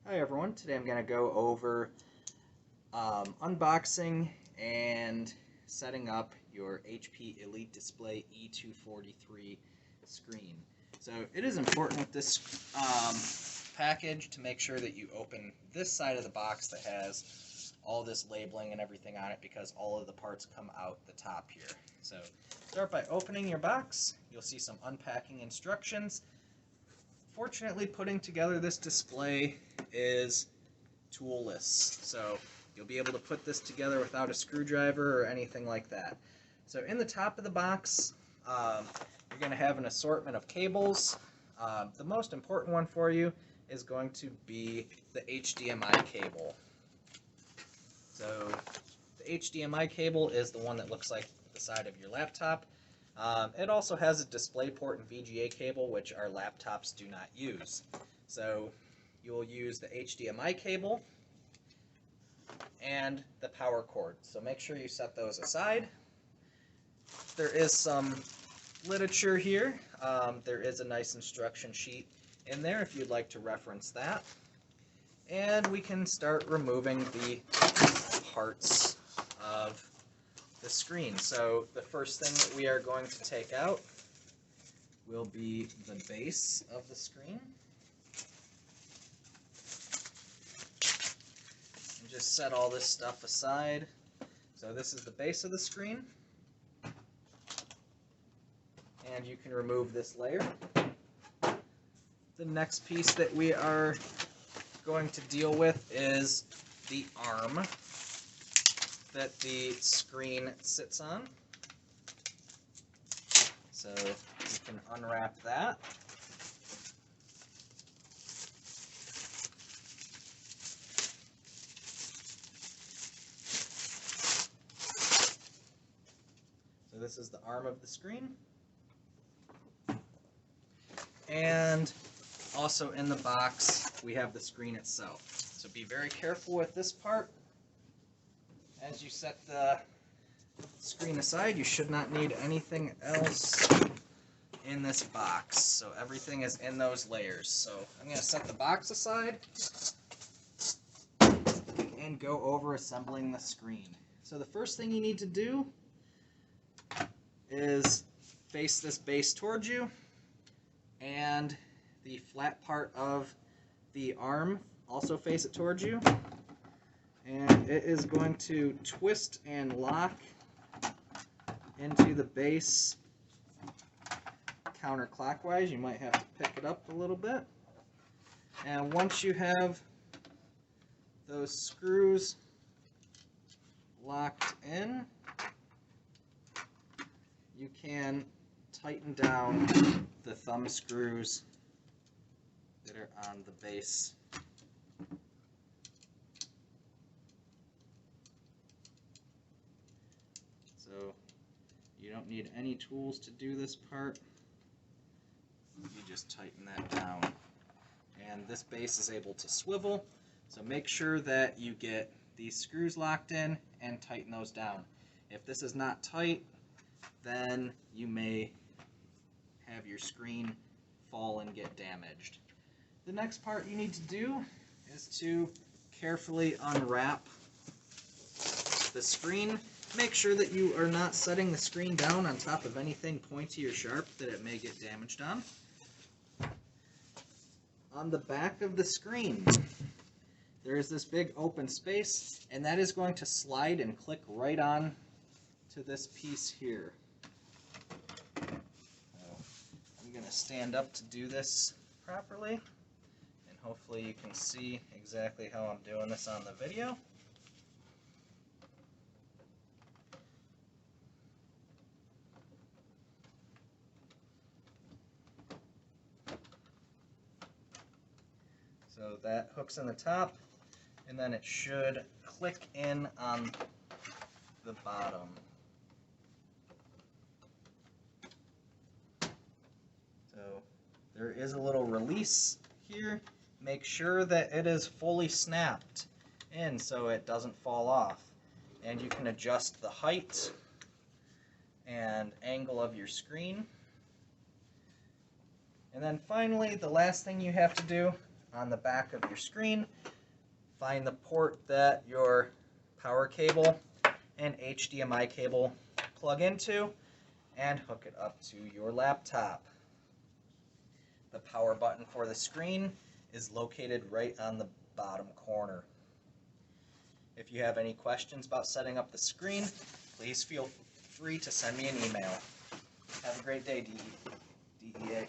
Hi everyone, today I'm going to go over unboxing and setting up your HP EliteDisplay E243 screen. So it is important with this package to make sure that you open this side of the box that has all this labeling and everything on it, because all of the parts come out the top here. So start by opening your box. You'll see some unpacking instructions. Fortunately, putting together this display is toolless, so you'll be able to put this together without a screwdriver or anything like that. So in the top of the box, you're going to have an assortment of cables. The most important one for you is going to be the HDMI cable. So the HDMI cable is the one that looks like the side of your laptop. It also has a DisplayPort and VGA cable, which our laptops do not use. So you'll use the HDMI cable and the power cord. So make sure you set those aside. There is some literature here. There is a nice instruction sheet in there if you'd like to reference that. And we can start removing the parts of the screen. So the first thing that we are going to take out will be the base of the screen. And just set all this stuff aside. So this is the base of the screen. And you can remove this layer. The next piece that we are going to deal with is the arm that the screen sits on. So you can unwrap that. So this is the arm of the screen. And also in the box, we have the screen itself. So be very careful with this part. As you set the screen aside, you should not need anything else in this box. So everything is in those layers. So I'm going to set the box aside and go over assembling the screen. So the first thing you need to do is face this base towards you, and the flat part of the arm also face it towards you. And it is going to twist and lock into the base counterclockwise. You might have to pick it up a little bit. And once you have those screws locked in, you can tighten down the thumb screws that are on the base. So you don't need any tools to do this part. You just tighten that down. And this base is able to swivel, so make sure that you get these screws locked in and tighten those down. If this is not tight, then you may have your screen fall and get damaged. The next part you need to do is to carefully unwrap the screen. Make sure that you are not setting the screen down on top of anything pointy or sharp that it may get damaged on. On the back of the screen, there is this big open space, and that is going to slide and click right on to this piece here. I'm going to stand up to do this properly, and hopefully you can see exactly how I'm doing this on the video. So that hooks in the top, and then it should click in on the bottom. So there is a little release here. Make sure that it is fully snapped in so it doesn't fall off. And you can adjust the height and angle of your screen. And then finally, the last thing you have to do on the back of your screen, find the port that your power cable and HDMI cable plug into, and hook it up to your laptop. The power button for the screen is located right on the bottom corner. If you have any questions about setting up the screen, please feel free to send me an email. Have a great day, DEA.